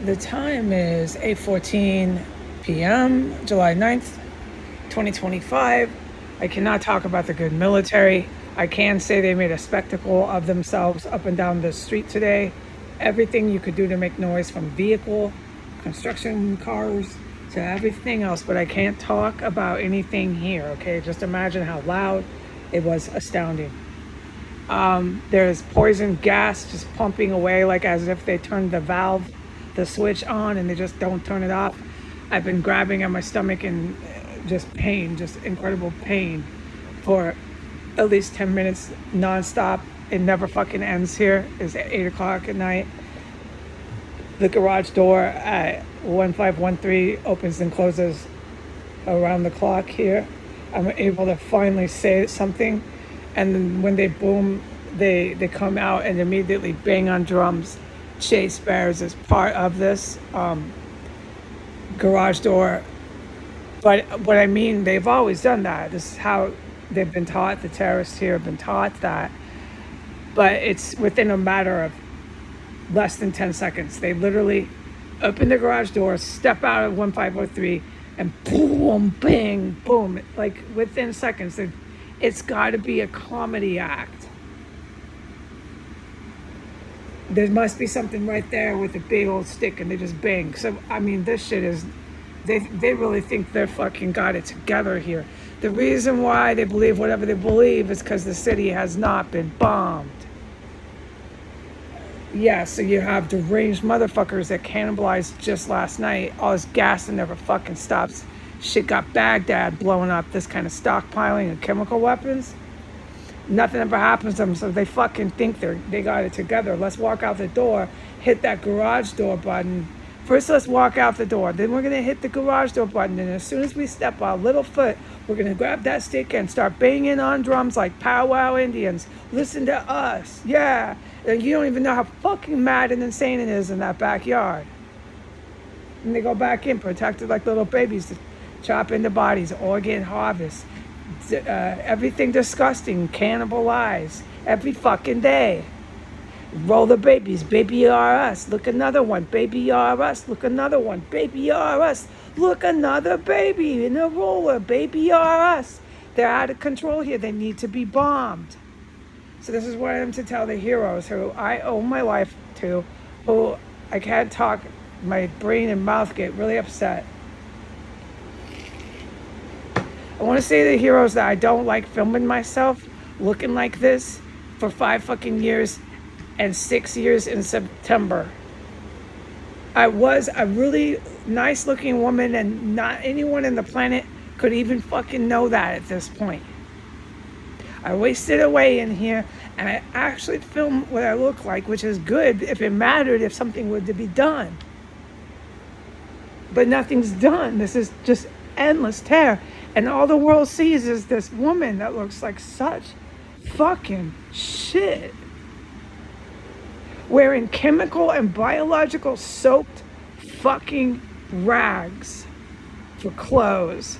The time is 8:14 p.m., July 9th, 2025. I cannot talk about the good military. I can say they made a spectacle of themselves up and down the street today. Everything you could do to make noise, from vehicle, construction cars, to everything else, but I can't talk about anything here, okay? Just imagine how loud it was. Astounding. There's poison gas just pumping away, like as if they turned the switch on, and they just don't turn it off. I've been grabbing at my stomach and just pain, just incredible pain for at least 10 minutes nonstop. It never fucking ends here. It's at 8 o'clock at night. The garage door at 1513 opens and closes around the clock here. I'm able to finally say something, and then when they boom, they come out and immediately bang on drums. Chase bears is part of this garage door. But what I mean, they've always done that. This is how they've been taught. The terrorists here have been taught that. But it's within a matter of less than 10 seconds. They literally open the garage door, step out of 1503, and boom, bang, boom. Like within seconds. It's got to be a comedy act. There must be something right there with a big old stick, and they just bang. So, I mean, this shit is... They really think they're fucking got it together here. The reason why they believe whatever they believe is because the city has not been bombed. Yeah, so you have deranged motherfuckers that cannibalized just last night. All this gas that never fucking stops. Shit got Baghdad blowing up, this kind of stockpiling of chemical weapons. Nothing ever happens to them, so they fucking think they got it together. Let's walk out the door, hit that garage door button. First, let's walk out the door. Then we're going to hit the garage door button. And as soon as we step our little foot, we're going to grab that stick and start banging on drums like powwow Indians. Listen to us. Yeah. And you don't even know how fucking mad and insane it is in that backyard. And they go back in, protected like little babies, to chop into bodies, organ harvest. Everything disgusting, cannibalize every fucking day. Roll the babies, baby you are us, look another one, baby you are us, look another one, baby you are us, look another baby in a roller, baby you are us. They're out of control here, they need to be bombed. So this is what I'm to tell the heroes who I owe my life to, who I can't talk, my brain and mouth get really upset. I want to say to the heroes that I don't like filming myself looking like this for 5 fucking years and 6 years in September. I was a really nice looking woman, and not anyone on the planet could even fucking know that at this point. I wasted away in here, and I actually filmed what I look like, which is good if it mattered, if something were to be done. But nothing's done. This is just endless terror. And all the world sees is this woman that looks like such fucking shit, wearing chemical and biological soaked fucking rags for clothes.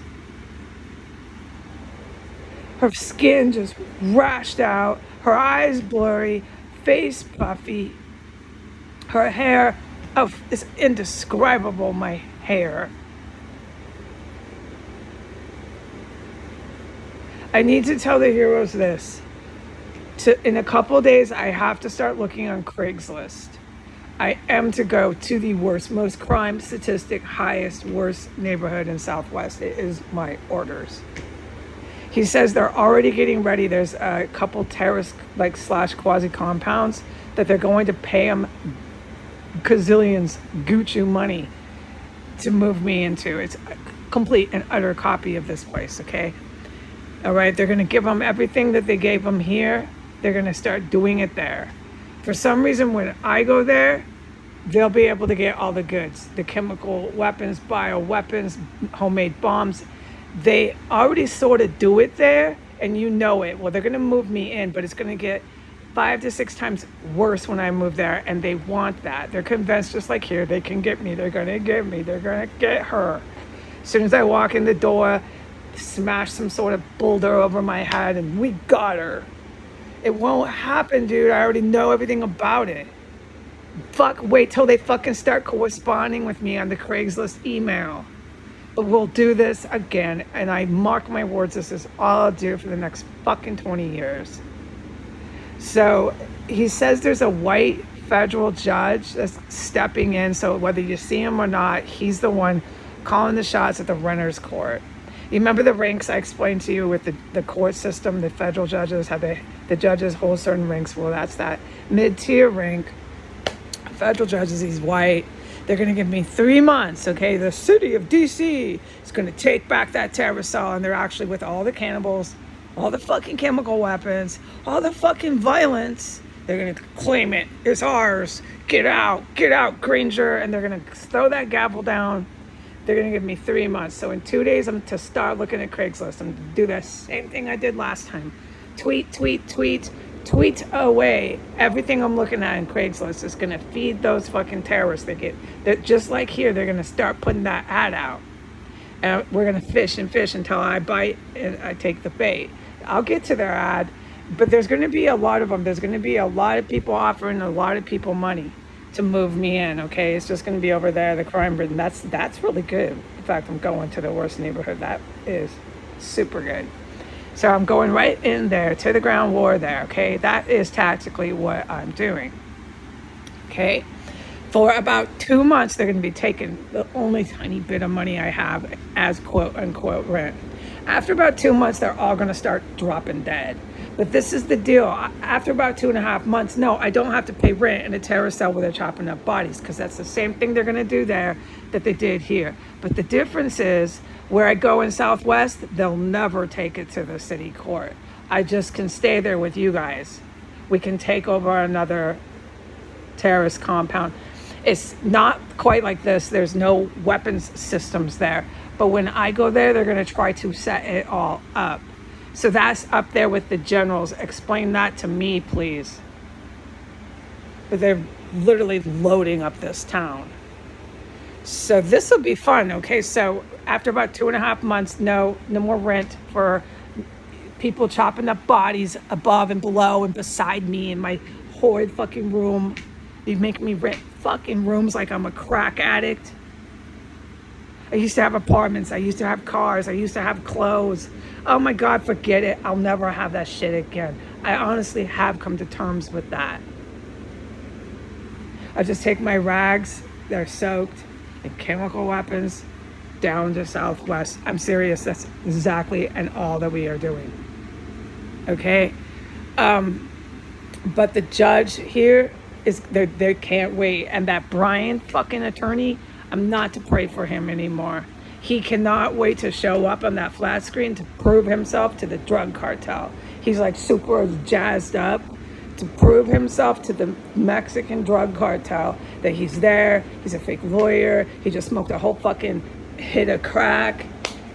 Her skin just rashed out, her eyes blurry, face puffy. Her hair, oh, it's indescribable, my hair. I need to tell the heroes this. In a couple of days, I have to start looking on Craigslist. I am to go to the worst, most crime statistic, highest, worst neighborhood in Southwest. It is my orders. He says they're already getting ready. There's a couple terrorist / quasi compounds that they're going to pay them gazillions Gucci money to move me into. It's a complete and utter copy of this place, okay? All right, they're going to give them everything that they gave them here. They're going to start doing it there. For some reason, when I go there, they'll be able to get all the goods. The chemical weapons, bioweapons, homemade bombs. They already sort of do it there, and you know it. Well, they're going to move me in, but it's going to get 5 to 6 times worse when I move there, and they want that. They're convinced, just like here, they can get me. They're going to get me. They're going to get her. As soon as I walk in the door, smash some sort of boulder over my head, and we got her. It won't happen, dude. I already know everything about it. Wait till they fucking start corresponding with me on the Craigslist email. But we'll do this again, and I mark my words, this is all I'll do for the next fucking 20 years. So he says there's a white federal judge that's stepping in, so whether you see him or not, he's the one calling the shots at the renters court. You remember the ranks I explained to you with the court system, the federal judges, how the judges hold certain ranks? Well, that's that mid-tier rank. Federal judges, he's white. They're going to give me 3 months, okay? The city of D.C. is going to take back that terracel, and they're actually with all the cannibals, all the fucking chemical weapons, all the fucking violence. They're going to claim it. It's ours. Get out, Granger. And they're going to throw that gavel down. They're going to give me 3 months. So in 2 days, I'm to start looking at Craigslist. I'm to do the same thing I did last time. Tweet away everything I'm looking at in Craigslist is going to feed those fucking terrorists. They're just like here, they're going to start putting that ad out. And we're going to fish and fish until I bite and I take the bait. I'll get to their ad, but there's going to be a lot of them. There's going to be a lot of people offering a lot of people money to move me in, okay? It's just going to be over there, the crime ridden. That's really good. In fact, I'm going to the worst neighborhood. That is super good. So I'm going right in there to the ground war there, okay? That is tactically what I'm doing, okay? For about 2 months, they're going to be taking the only tiny bit of money I have as quote unquote rent. After about 2 months, they're all going to start dropping dead. But this is the deal. After about 2.5 months, no, I don't have to pay rent in a terrorist cell where they're chopping up bodies, because that's the same thing they're going to do there that they did here. But the difference is, where I go in Southwest, they'll never take it to the city court. I just can stay there with you guys. We can take over another terrorist compound. It's not quite like this. There's no weapons systems there. But when I go there, they're going to try to set it all up. So that's up there with the generals. Explain that to me, please. But they're literally loading up this town. So this will be fun, okay? So after about 2.5 months, no more rent for people chopping up bodies above and below and beside me in my horrid fucking room. They make me rent fucking rooms like I'm a crack addict. I used to have apartments. I used to have cars. I used to have clothes. Oh my God, forget it. I'll never have that shit again. I honestly have come to terms with that. I just take my rags, they're soaked, and chemical weapons down to Southwest. I'm serious. That's exactly and all that we are doing. Okay? But the judge here they can't wait. And that Brian fucking attorney, I'm not to pray for him anymore. He cannot wait to show up on that flat screen to prove himself to the drug cartel. He's like super jazzed up to prove himself to the Mexican drug cartel that he's there. He's a fake lawyer. He just smoked a whole fucking hit of crack.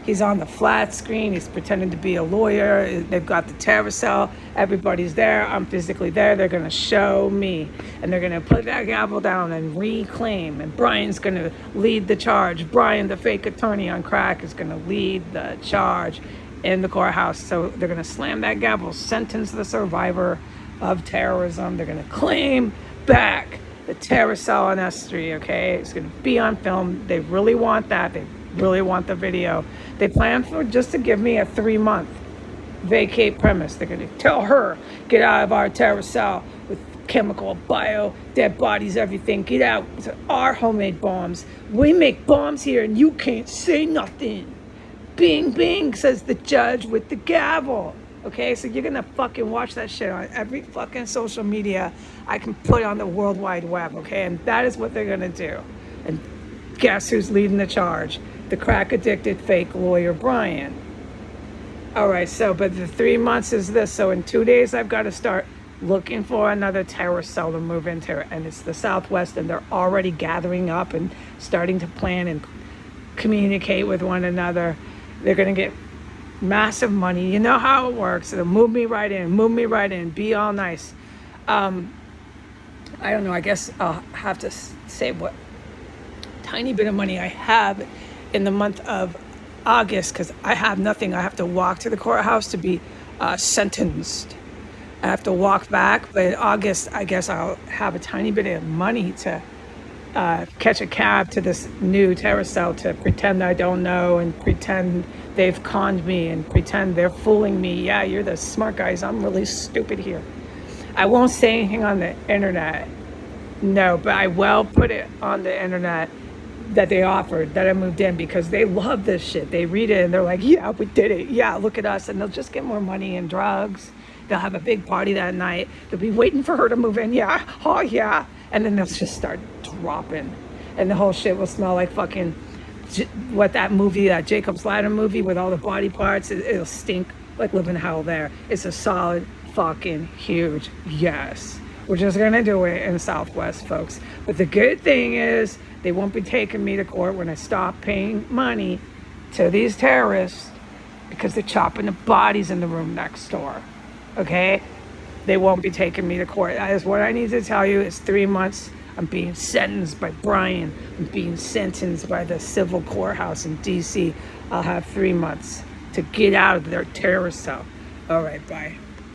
He's on the flat screen. He's pretending to be a lawyer. They've got the terracel. Everybody's there. I'm physically there. They're going to show me. And they're going to put that gavel down and reclaim. And Brian's going to lead the charge. Brian, the fake attorney on crack, is going to lead the charge in the courthouse. So they're going to slam that gavel, sentence the survivor of terrorism. They're going to claim back the terracel on S3, okay? It's going to be on film. They really want that. They really want the video. They plan for just to give me a 3-month vacate premise. They're going to tell her, get out of our terracel with chemical, bio, dead bodies, everything. Get out. It's our homemade bombs. We make bombs here and you can't say nothing. Bing, bing, says the judge with the gavel. Okay, so you're going to fucking watch that shit on every fucking social media I can put on the World Wide Web, okay? And that is what they're going to do. And guess who's leading the charge? The crack-addicted fake lawyer, Brian. All right, so, but the 3 months is this. So in 2 days, I've got to start looking for another terrorist cell to move into. And it's the Southwest, and they're already gathering up and starting to plan and communicate with one another. They're going to get massive money. You know how it works. They'll move me right in, be all nice. I don't know, I guess I'll have to say what tiny bit of money I have in the month of August, because I have nothing. I have to walk to the courthouse to be sentenced. I have to walk back, but in August, I guess I'll have a tiny bit of money to catch a cab to this new terrace cell to pretend I don't know and pretend they've conned me and pretend they're fooling me. Yeah, you're the smart guys. I'm really stupid here. I won't say anything on the internet. No, but I will put it on the internet that they offered that I moved in because they love this shit. They read it and they're like, yeah, we did it. Yeah, look at us. And they'll just get more money and drugs. They'll have a big party that night. They'll be waiting for her to move in. Yeah. Oh, yeah. And then they'll just start dropping. And the whole shit will smell like fucking, what that movie, that Jacob's Ladder movie with all the body parts, it'll stink like living hell there. It's a solid fucking huge yes. We're just gonna do it in the Southwest, folks. But the good thing is they won't be taking me to court when I stop paying money to these terrorists because they're chopping the bodies in the room next door. Okay? They won't be taking me to court. That is what I need to tell you. It's 3 months. I'm being sentenced by Brian. I'm being sentenced by the civil courthouse in DC. I'll have 3 months to get out of their terrorist cell. All right, bye.